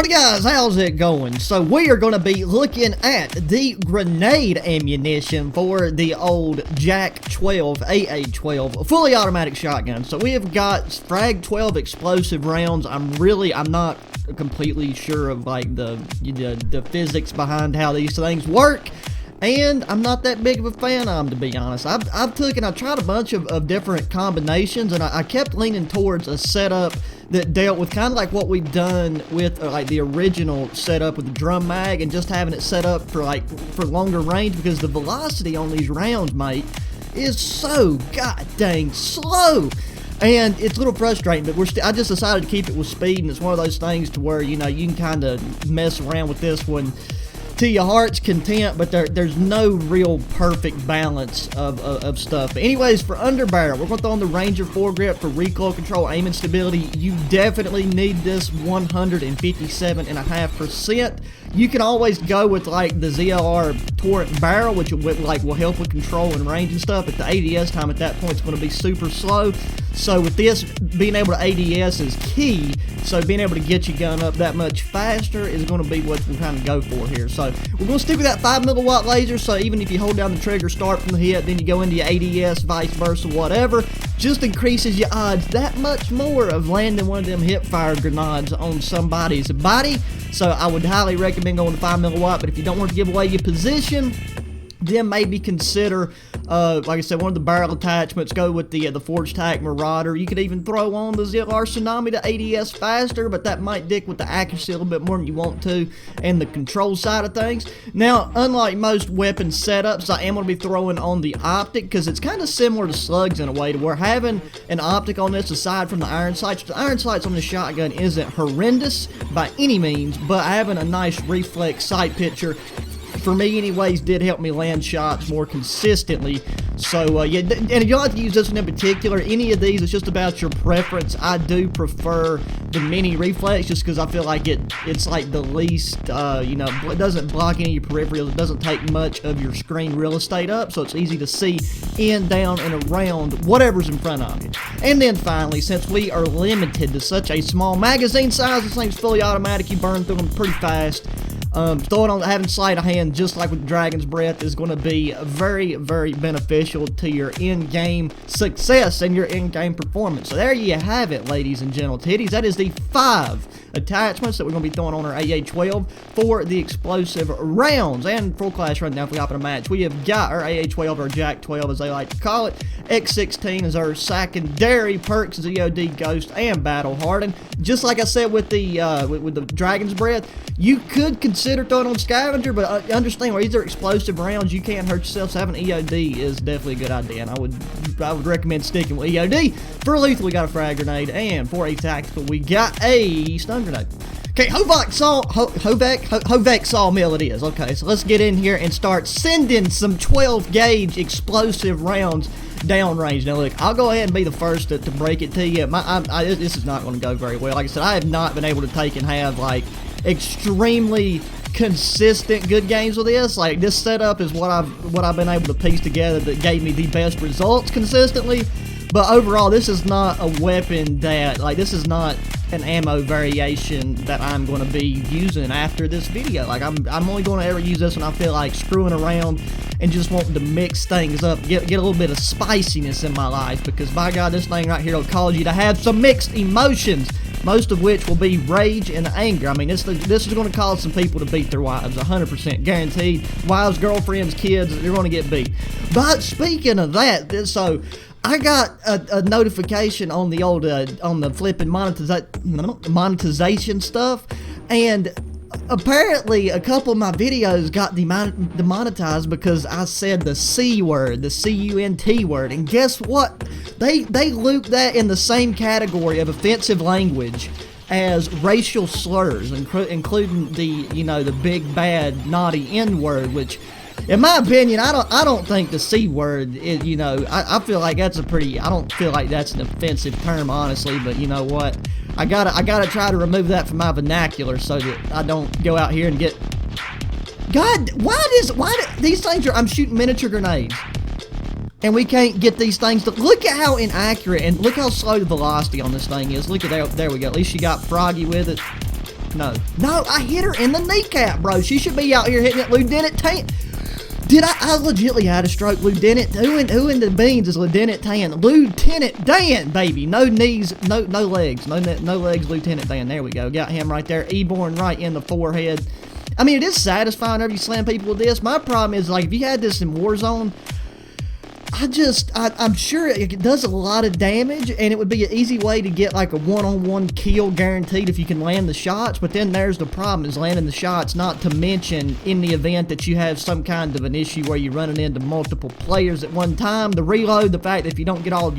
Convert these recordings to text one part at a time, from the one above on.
Howdy guys, how's it going? So we are going to be looking at the grenade ammunition for the old Jack-12, AA-12, fully automatic shotgun. So we have got FRAG 12 explosive rounds. I'm not completely sure of like the physics behind how these things work. And I'm not that big of a fan of them, to be honest. I've tried a bunch of different combinations, and I kept leaning towards a setup that dealt with kind of like what we've done with like the original setup with the drum mag, and just having it set up for longer range, because the velocity on these rounds, mate, is so god dang slow. And it's a little frustrating, but I just decided to keep it with speed, and it's one of those things to where, you know, you can kind of mess around with this one to your heart's content, but there's no real perfect balance of stuff. But anyways, for underbarrel, we're going to throw on the Ranger foregrip for recoil control, aim and stability. You definitely need this 157.5%. You can always go with like the ZLR Torrent barrel, which will help with control and range and stuff, but the ADS time at that point is going to be super slow. So with this, being able to ADS is key, so being able to get your gun up that much faster is going to be what we kind of go for here. So we're going to stick with that 5 milliwatt laser, so even if you hold down the trigger, start from the hip, then you go into your ADS, vice versa, whatever, just increases your odds that much more of landing one of them hip fire grenades on somebody's body. So I would highly recommend going to 5 milliwatt, but if you don't want to give away your position, then maybe consider, like I said, one of the barrel attachments. Go with the Forge Tack Marauder. You could even throw on the ZLR Tsunami to ADS faster, but that might dick with the accuracy a little bit more than you want to, and the control side of things. Now, unlike most weapon setups, I am going to be throwing on the optic, because it's kind of similar to slugs in a way, to where having an optic on this, aside from the iron sights, the iron sights on the shotgun isn't horrendous by any means, but having a nice reflex sight picture, for me anyways, did help me land shots more consistently. So yeah, and if you don't have to use this one in particular, any of these, it's just about your preference. I do prefer the mini reflex, just because I feel like it's like the least, you know, it doesn't block any of your peripherals, it doesn't take much of your screen real estate up, so it's easy to see in, down, and around whatever's in front of you. And then finally, since we are limited to such a small magazine size, this thing's fully automatic, you burn through them pretty fast. Throwing on, having sleight of hand, just like with Dragon's Breath, is going to be very, very beneficial to your in-game success and your in-game performance. So there you have it, ladies and gentle titties. That is the 5 attachments that we're going to be throwing on our AA-12 for the explosive rounds. And full class rundown for we hop in a match. We have got our AA-12, or Jack-12 as they like to call it. X16 is our secondary perks, ZOD, Ghost, and Battle Hardened. Just like I said with the Dragon's Breath, you could consider throwing on Scavenger, but understand, where these are explosive rounds, you can't hurt yourself, so having EOD is definitely a good idea, and I would recommend sticking with EOD. For lethal, we got a frag grenade, and for a tactical, we got a stun grenade. Okay, Hovek Sawmill it is. Okay, so let's get in here and start sending some 12 gauge explosive rounds downrange. Now look, I'll go ahead and be the first to break it to you. This is not going to go very well. Like I said, I have not been able to take and have like extremely consistent good games with this. Like, this setup is what I've been able to piece together that gave me the best results consistently. But overall, this is not a weapon that, like, this is not an ammo variation that I'm going to be using after this video. Like, I'm only going to ever use this when I feel like screwing around and just wanting to mix things up, get a little bit of spiciness in my life, because by God, this thing right here will cause you to have some mixed emotions, most of which will be rage and anger. I mean, this is going to cause some people to beat their wives, 100% guaranteed. Wives, girlfriends, kids, they're going to get beat. But speaking of that, so I got a notification on the old on the flipping monetization stuff, and apparently a couple of my videos got demonetized because I said the C word, the C-U-N-T word, and guess what? They looped that in the same category of offensive language as racial slurs, including the, you know, the big bad naughty N-word, which, in my opinion, I don't think the C word is, you know, I feel like that's a pretty, I don't feel like that's an offensive term, honestly, but you know what? I gotta try to remove that from my vernacular so that I don't go out here and get, God, why these things are, I'm shooting miniature grenades, and we can't get these things to, look at how inaccurate, and look how slow the velocity on this thing is. Look at that, there we go. At least you got Froggy with it. No, I hit her in the kneecap, bro. She should be out here hitting it. Lieutenant Tan. Did I legitimately had a stroke, Lieutenant? Who in the beans is Lieutenant Tan? Lieutenant Dan, baby. No knees, no legs. No legs, Lieutenant Dan. There we go. Got him right there. E-born right in the forehead. I mean, it is satisfying whenever you slam people with this. My problem is, like, if you had this in Warzone, I'm sure it does a lot of damage, and it would be an easy way to get, like, a one-on-one kill guaranteed if you can land the shots. But then there's the problem, is landing the shots, not to mention in the event that you have some kind of an issue where you're running into multiple players at one time. The reload, the fact that if you don't get all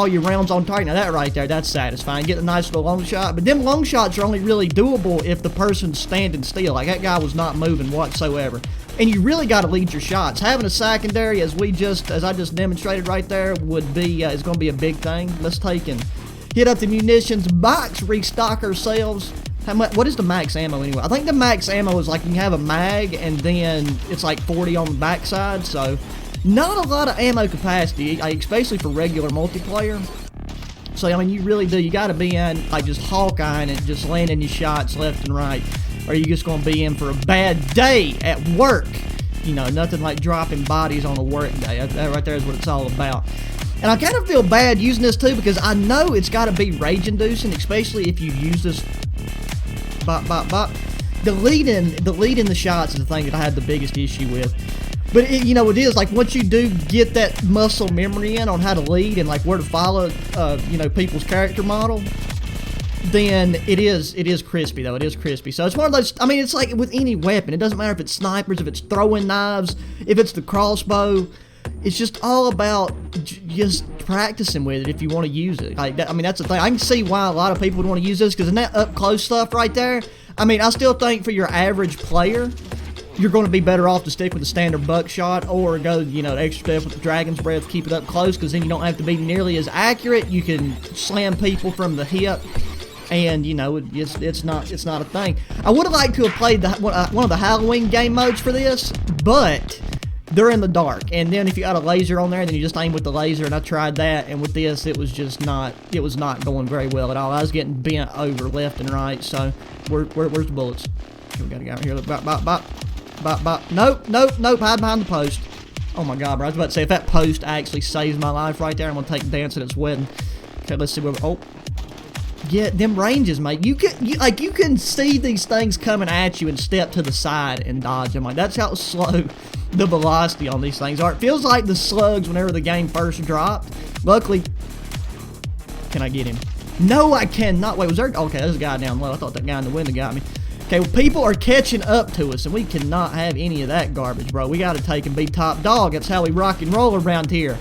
your rounds on target. Now that right there, that's satisfying. Get a nice little long shot. But them long shots are only really doable if the person's standing still. Like, that guy was not moving whatsoever. And you really got to lead your shots. Having a secondary, as I just demonstrated right there, would be is going to be a big thing. Let's take and hit up the munitions box, restock ourselves. What is the max ammo anyway? I think the max ammo is like you have a mag and then it's like 40 on the backside. So not a lot of ammo capacity, especially for regular multiplayer. So, I mean, you really do. You got to be in, like, just hawkeyeing and just landing your shots left and right. Or you're just going to be in for a bad day at work. You know, nothing like dropping bodies on a work day. That right there is what it's all about. And I kind of feel bad using this, too, because I know it's got to be rage-inducing, especially if you use this. Deleting the shots is the thing that I had the biggest issue with. But, you know, it is, like, once you do get that muscle memory in on how to lead and, like, where to follow, you know, people's character model, then it is crispy, though. It is crispy. So it's one of those, I mean, it's like with any weapon. It doesn't matter if it's snipers, if it's throwing knives, if it's the crossbow. It's just all about just practicing with it if you want to use it. Like that, I mean, that's the thing. I can see why a lot of people would want to use this, because in that up-close stuff right there, I mean, I still think for your average player, you're going to be better off to stick with the standard buckshot or go, you know, the extra step with the Dragon's Breath, keep it up close, because then you don't have to be nearly as accurate. You can slam people from the hip, and, you know, it's not a thing. I would have liked to have played one of the Halloween game modes for this, but they're in the dark, and then if you got a laser on there, then you just aim with the laser, and I tried that, and with this, it was not going very well at all. I was getting bent over left and right. So where's the bullets? We gotta get out here. Nope, hide behind the post. Oh my god, bro, I was about to say, if that post actually saves my life right there, I'm gonna take Dance at its wedding. Okay, let's see where yeah, them ranges, mate. You can see these things coming at you and step to the side and dodge them. Like, that's how slow the velocity on these things are. It feels like the slugs whenever the game first dropped. Luckily, can I get him? No, I cannot. Wait, was there? Okay, there's a guy down low. I thought that guy in the window got me. Okay, well, people are catching up to us, and we cannot have any of that garbage, bro. We got to take and be top dog. That's how we rock and roll around here.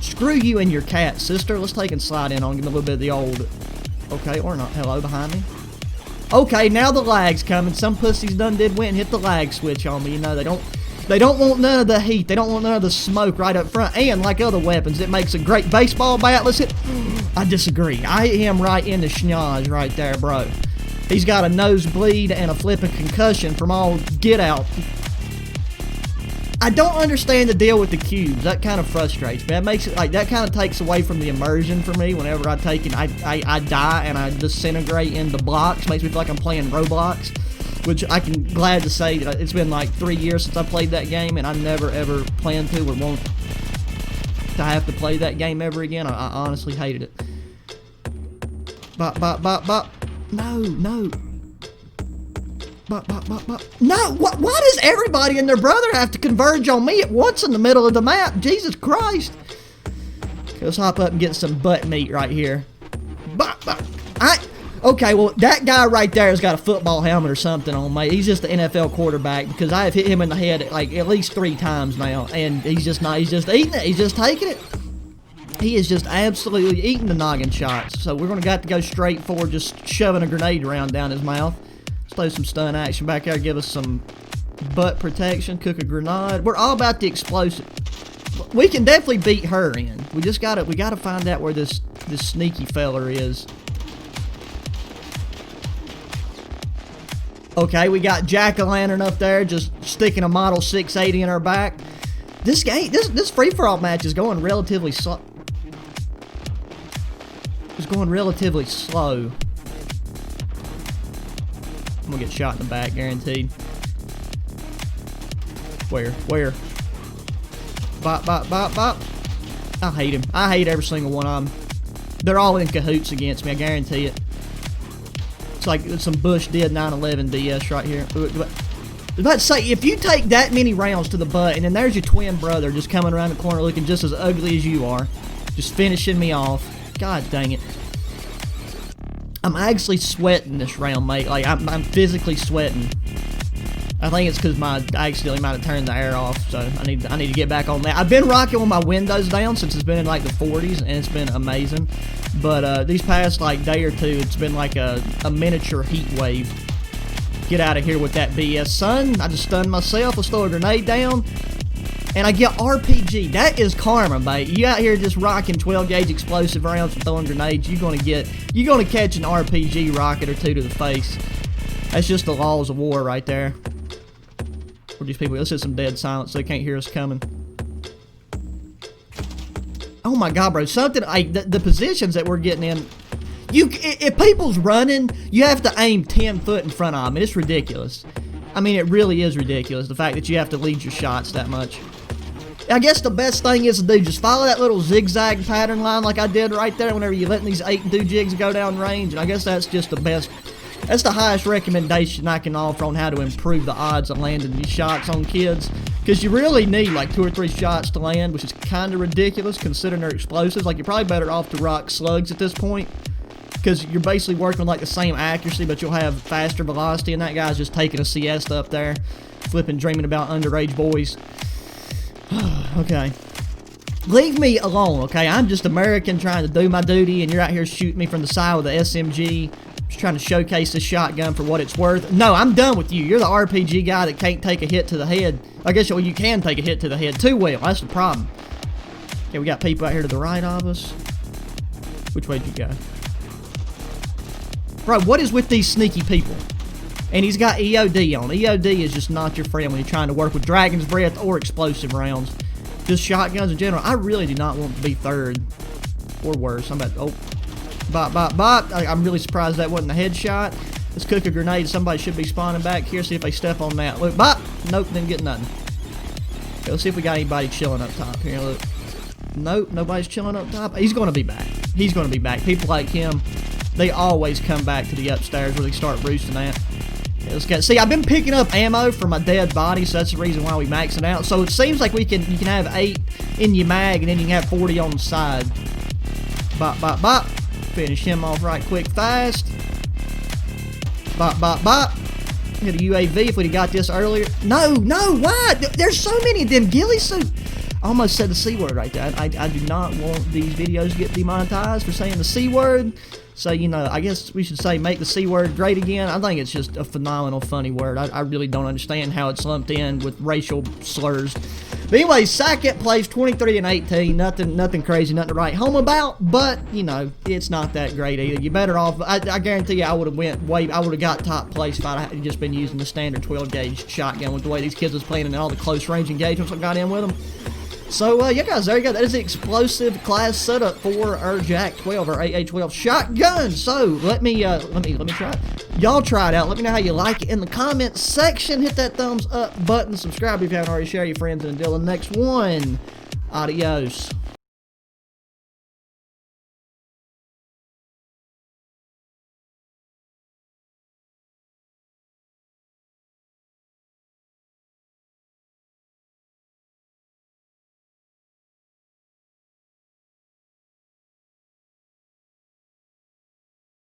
Screw you and your cat, sister. Let's take and slide in on, give me a little bit of the old. Okay, or not. Hello, behind me. Okay, now the lag's coming. Some pussies done did went and hit the lag switch on me. You know, they don't want none of the heat. They don't want none of the smoke right up front. And like other weapons, it makes a great baseball bat. Let's hit. I disagree. I hit him right in the schnoz right there, bro. He's got a nosebleed and a flipping concussion from all get out. I don't understand the deal with the cubes. That kind of frustrates me. That makes it like, that kind of takes away from the immersion for me. Whenever I take and I die and I disintegrate into blocks, makes me feel like I'm playing Roblox, which I can glad to say that it's been like 3 years since I played that game, and I never ever plan to or want to have to play that game ever again. I honestly hated it. No. No, why does everybody and their brother have to converge on me at once in the middle of the map? Jesus Christ. Okay, let's hop up and get some butt meat right here. Okay, well, that guy right there has got a football helmet or something on, mate. He's just an NFL quarterback, because I have hit him in the head like at least 3 times now, and he's just eating it. He's just taking it. He is just absolutely eating the noggin shots. So we're going to have to go straight for just shoving a grenade around down his mouth. Let's play some stun action back there. Give us some butt protection. Cook a grenade. We're all about the explosive. We can definitely beat her in. We gotta find out where this sneaky feller is. Okay, we got Jack-o'-lantern up there just sticking a Model 680 in our back. This free-for-all match is going relatively slow. It's going relatively slow. I'm gonna get shot in the back, guaranteed. Where? Bop, bop, bop, bop. I hate him. I hate every single one of them. They're all in cahoots against me, I guarantee it. It's like some Bush did 9/11 BS right here. I was about to say, if you take that many rounds to the butt, and then there's your twin brother just coming around the corner looking just as ugly as you are, just finishing me off. God dang it. I'm actually sweating this round, mate. Like, I'm physically sweating. I think it's because I accidentally might have turned the air off, so I need to get back on that. I've been rocking with my windows down since it's been in like the 40s, and it's been amazing. But these past like day or two, it's been like a miniature heat wave. Get out of here with that BS, son. I just stunned myself. Let's throw a grenade down. And I get RPG. That is karma, mate. You out here just rocking 12 gauge explosive rounds and throwing grenades, you're gonna catch an RPG rocket or two to the face. That's just the laws of war right there. Where these people, let's hit some dead silence so they can't hear us coming. Oh my god, bro. Something like the positions that we're getting in. If people's running, you have to aim 10 foot in front of them. It's ridiculous. I mean, it really is ridiculous, the fact that you have to lead your shots that much. I guess the best thing is to do, just follow that little zigzag pattern line like I did right there whenever you're letting these 8 jigs go down range. And I guess that's just the best. That's the highest recommendation I can offer on how to improve the odds of landing these shots on kids. Because you really need like 2 or 3 shots to land, which is kind of ridiculous considering they're explosives. Like, you're probably better off to rock slugs at this point. Because you're basically working with like the same accuracy, but you'll have faster velocity. And that guy's just taking a siesta up there. Flipping, dreaming about underage boys. Okay. Leave me alone, okay? I'm just American trying to do my duty, and you're out here shooting me from the side with the SMG. Just trying to showcase this shotgun for what it's worth. No, I'm done with you. You're the RPG guy that can't take a hit to the head. I guess, well, you can take a hit to the head too well. That's the problem. Okay, we got people out here to the right of us. Which way did you go? Bro, what is with these sneaky people? And he's got EOD on. EOD is just not your friend when you're trying to work with Dragon's Breath or explosive rounds. Just shotguns in general. I really do not want to be third. Or worse. I'm about to... Oh. Bop, bop, bop. I'm really surprised that wasn't a headshot. Let's cook a grenade. Somebody should be spawning back here. See if they step on that. Look, bop. Nope, didn't get nothing. Okay, let's see if we got anybody chilling up top here. Look. Nope, nobody's chilling up top. He's going to be back. He's going to be back. People like him, they always come back to the upstairs where they start roosting at. Let's get, see, I've been picking up ammo for my dead body, so that's the reason why we max it out. So it seems like you can have 8 in your mag, and then you can have 40 on the side. Bop, bop, bop. Finish him off right quick, fast. Bop, bop, bop. Hit a UAV if we'd have got this earlier. No, why? There's so many of them ghillie suit. I almost said the C word right there. I do not want these videos to get demonetized for saying the C word. So, you know, I guess we should say make the C word great again. I think it's just a phenomenal, funny word. I really don't understand how it's lumped in with racial slurs. But anyway, Sackett plays 23-18. Nothing crazy, nothing to write home about. But, you know, it's not that great either. You're better off. I guarantee you I would have got top place if I had just been using the standard 12 gauge shotgun with the way these kids was playing and all the close range engagements I got in with them. So, yeah, guys, there you go. That is the explosive class setup for our Jack-12 or AA-12 shotgun. So, let me try it. Y'all try it out. Let me know how you like it in the comments section. Hit that thumbs up button. Subscribe if you haven't already. Share your friends, and until the next one, adios.